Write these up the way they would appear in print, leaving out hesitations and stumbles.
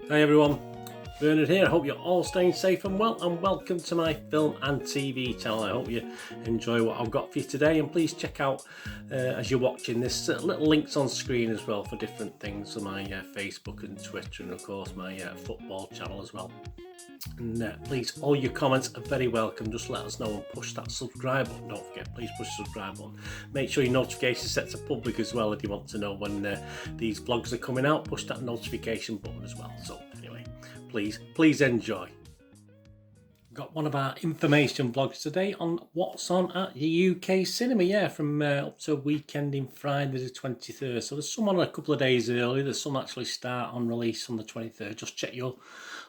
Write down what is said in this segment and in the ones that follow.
Hi everyone, Bernard here. I hope you're all staying safe and well, and welcome to my film and TV channel. I hope you enjoy what I've got for you today, and please check out as you're watching this little links on screen as well for different things on my Facebook and Twitter, and of course my football channel as well. And please, all your comments are very welcome. Just let us know and push that subscribe button. Don't forget, please push the subscribe button. Make sure your notification set to public as well if you want to know when these vlogs are coming out. Push that notification button as well. So anyway, please enjoy. Got one of our information vlogs today on what's on at the UK cinema, from up to weekend in Friday the 23rd. So there's some on a couple of days early, there's some actually start on release on the 23rd. Just check your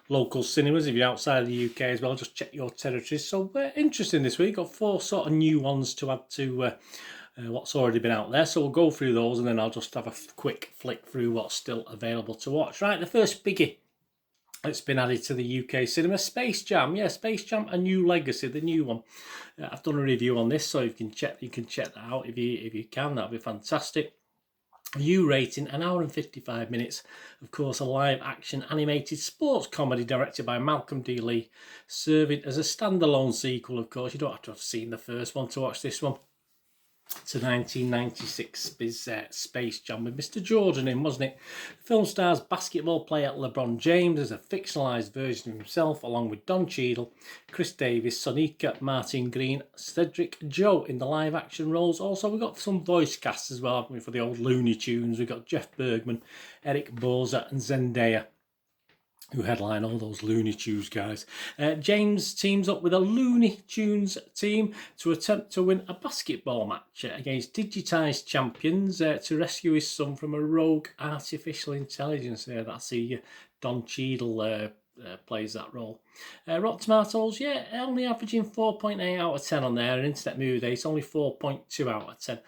local cinemas. If you're outside of the UK as well, just check your territories. So interesting this week, got 4 sort of new ones to add to what's already been out there. So we'll go through those and then I'll just have a quick flick through what's still available to watch. Right, the first biggie it's been added to the UK cinema, Space Jam. Space Jam: A New Legacy, the new one. I've done a review on this, so you can check that out if you can. That'd be fantastic. U rating, 1 hour and 55 minutes. Of course, a live action animated sports comedy directed by Malcolm D. Lee, serving as a standalone sequel. Of course, you don't have to have seen the first one to watch this one. To 1996 Space Jam with Mr. Jordan in, wasn't it? The film stars basketball player LeBron James as a fictionalised version of himself, along with Don Cheadle, Chris Davis, Sonika, Martin Green, Cedric Joe in the live action roles. Also, we've got some voice casts as well, haven't we, for the old Looney Tunes. We've got Jeff Bergman, Eric Bauza and Zendaya, who headline all those Looney Tunes guys. James teams up with a Looney Tunes team to attempt to win a basketball match against digitised champions to rescue his son from a rogue artificial intelligence. That's the Don Cheadle plays that role. Rotten Tomatoes, only averaging 4.8 out of 10 on there. And Internet Movie Day, it's only 4.2 out of 10.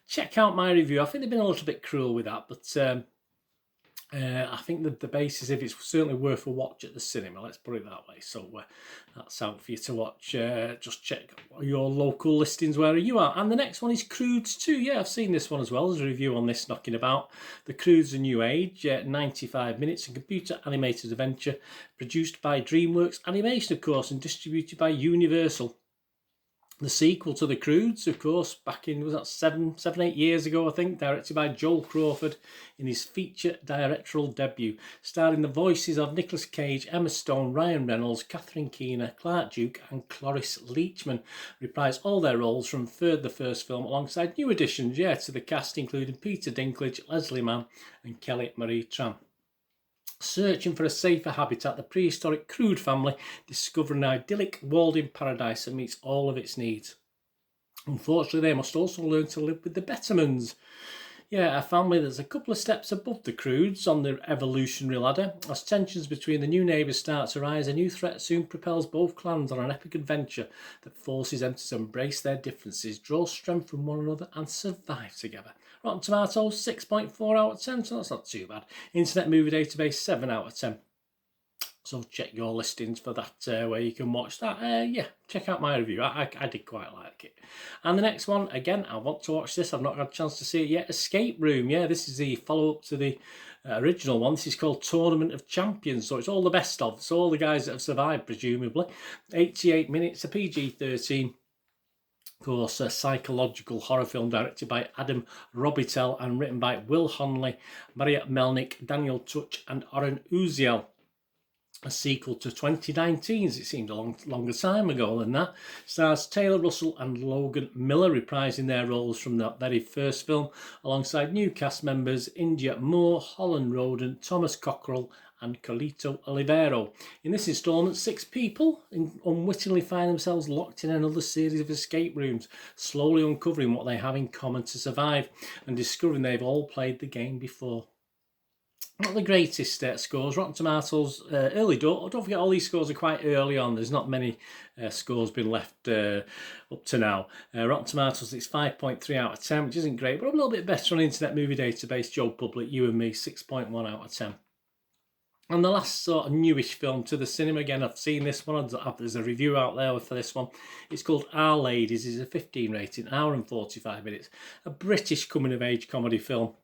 Check out my review. I think they've been a little bit cruel with that, but I think that the basis, if it's certainly worth a watch at the cinema, let's put it that way. So that's out for you to watch. Just check your local listings where you are. And the next one is Croods 2. I've seen this one as well. There's a review on this knocking about. The Croods: A New Age, 95 minutes, a computer animated adventure produced by DreamWorks Animation, of course, and distributed by Universal. The sequel to The Croods, of course, back in, was that 8 years ago, I think, directed by Joel Crawford in his feature directorial debut, starring the voices of Nicolas Cage, Emma Stone, Ryan Reynolds, Catherine Keener, Clark Duke and Cloris Leachman reprise all their roles from the first film, alongside new additions, to the cast, including Peter Dinklage, Leslie Mann and Kelly Marie Tran. Searching for a safer habitat, the prehistoric Crude family discover an idyllic walled-in paradise that meets all of its needs. Unfortunately, they must also learn to live with the Bettermans. A family that's a couple of steps above the Crudes on the evolutionary ladder. As tensions between the new neighbours start to rise, a new threat soon propels both clans on an epic adventure that forces them to embrace their differences, draw strength from one another and survive together. Rotten Tomatoes, 6.4 out of 10, so that's not too bad. Internet Movie Database, 7 out of 10. So check your listings for that, where you can watch that. Check out my review. I did quite like it. And the next one, again, I want to watch this. I've not had a chance to see it yet. Escape Room. This is the follow-up to the original one. This is called Tournament of Champions. So it's all the best of. So all the guys that have survived, presumably. 88 minutes, a PG-13. Of course, a psychological horror film directed by Adam Robitel and written by Will Honley, Maria Melnick, Daniel Tuch and Oren Uziel. A sequel to 2019's, it seemed a longer time ago than that. Stars Taylor Russell and Logan Miller reprising their roles from that very first film, alongside new cast members India Moore, Holland Roden, Thomas Cockrell and Carlito Olivero. In this instalment, 6 people unwittingly find themselves locked in another series of escape rooms, slowly uncovering what they have in common to survive and discovering they've all played the game before. Not the greatest scores. Rotten Tomatoes, early don't forget all these scores are quite early on. There's not many scores been left up to now. Rotten Tomatoes, it's 5.3 out of 10, which isn't great, but a little bit better on Internet Movie Database. Joe Public, you and me, 6.1 out of 10. And the last sort of newish film to the cinema, again, I've seen this one, there's a review out there for this one. It's called Our Ladies, it's a 15 rating, hour and 45 minutes. A British coming-of-age comedy film,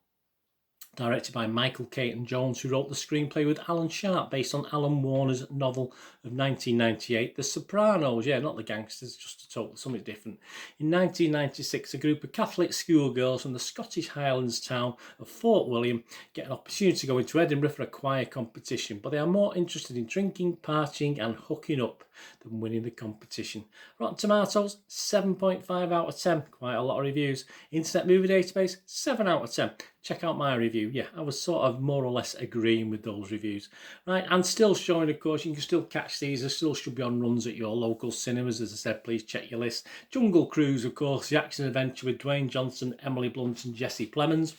directed by Michael Caton Jones, who wrote the screenplay with Alan Sharp, based on Alan Warner's novel of 1998, The Sopranos. Yeah, not the gangsters, just something different. In 1996, a group of Catholic schoolgirls from the Scottish Highlands town of Fort William get an opportunity to go into Edinburgh for a choir competition, but they are more interested in drinking, partying and hooking up than winning the competition. Rotten Tomatoes, 7.5 out of 10. Quite a lot of reviews. Internet Movie Database, 7 out of 10. Check out my review. Yeah, I was sort of more or less agreeing with those reviews. Right, and still showing, of course, you can still catch these. They still should be on runs at your local cinemas. As I said, please check your list. Jungle Cruise, of course, the action adventure with Dwayne Johnson, Emily Blunt and Jesse Plemons.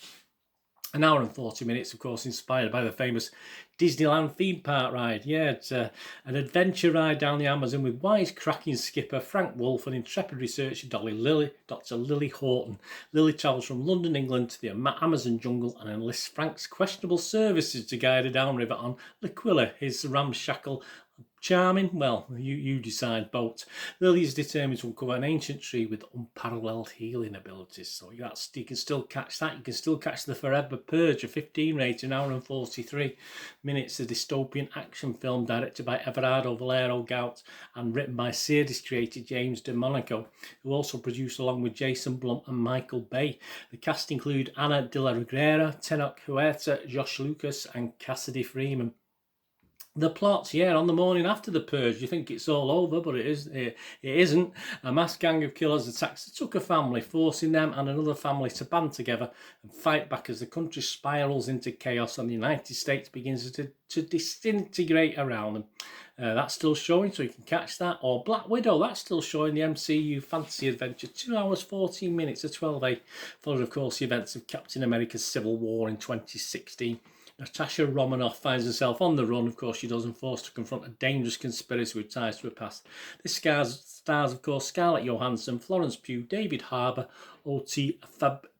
An hour and 40 minutes, of course, inspired by the famous Disneyland theme park ride. Yeah, it's an adventure ride down the Amazon with wisecracking skipper Frank Wolf and intrepid researcher Dr. Lily Horton. Lily travels from London, England to the Amazon jungle and enlists Frank's questionable services to guide her downriver on L'Aquila, his ramshackle, charming, well, you decide, boat. Lily is determined to uncover an ancient tree with unparalleled healing abilities. So you can still catch that. You can still catch the Forever Purge, a 15 rating, an hour and 43 minutes, a dystopian action film directed by Everardo Valero Gout and written by Series creator James DeMonico, who also produced along with Jason Blum and Michael Bay. The cast include Ana de la Reguera, Tenoch Huerta, Josh Lucas and Cassidy Freeman. The plot, yeah, on the morning after the purge, you think it's all over, but it isn't. A mass gang of killers attacks the Tucker family, forcing them and another family to band together and fight back as the country spirals into chaos and the United States begins to disintegrate around them. That's still showing, so you can catch that. Or Black Widow, that's still showing, the MCU fantasy adventure, 2 hours 14 minutes, a 12A, followed of course the events of Captain America's Civil War in 2016. Natasha Romanoff finds herself on the run, of course she does, and forced to confront a dangerous conspiracy with ties to her past. This stars, of course, Scarlett Johansson, Florence Pugh, David Harbour, O.T.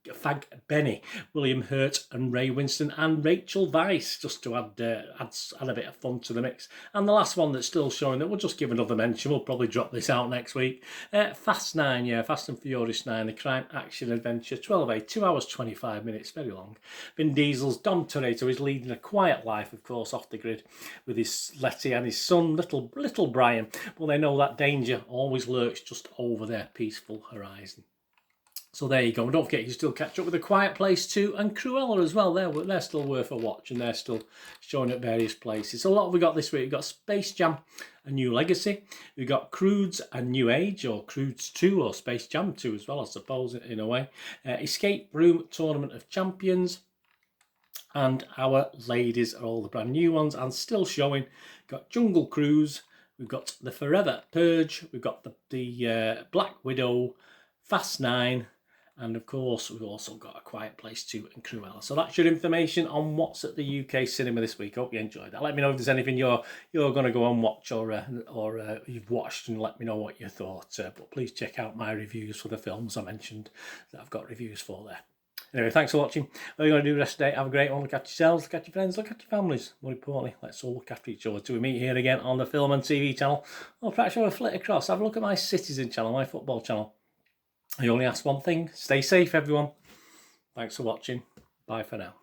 Fagbenny, William Hurt and Ray Winston and Rachel Weisz, just to add a bit of fun to the mix. And the last one that's still showing, that we'll just give another mention, we'll probably drop this out next week, Fast 9, yeah, Fast and Furious 9, the crime action adventure, 12A, 2 hours 25 minutes, very long. Vin Diesel's Dom Toretto is leading a quiet life, of course, off the grid with his Letty and his son, little Brian, but they know that danger always lurks just over their peaceful horizon. So there you go. Don't forget, you can still catch up with A Quiet Place 2 and Cruella as well. They're still worth a watch and they're still showing at various places. So what have we got this week? We've got Space Jam, A New Legacy. We've got Croods, A New Age, or Croods 2, or Space Jam 2 as well, I suppose, in a way. Escape Room Tournament of Champions. And Our Ladies are all the brand new ones and still showing. We've got Jungle Cruise. We've got the Forever Purge. We've got the Black Widow, Fast 9. And of course, we've also got A Quiet Place 2 and Cruella. So that's your information on what's at the UK cinema this week. Hope you enjoyed that. Let me know if there's anything you're going to go and watch or you've watched, and let me know what you thought. But please check out my reviews for the films I mentioned that I've got reviews for there. Anyway, thanks for watching. What are you going to do the rest of the day? Have a great one. Look after yourselves, look after your friends, look after your families. More importantly, let's all look after each other. Till we meet here again on the Film and TV channel. Or perhaps have a flit across. Have a look at my Citizen channel, my football channel. I only ask one thing. Stay safe, everyone. Thanks for watching. Bye for now.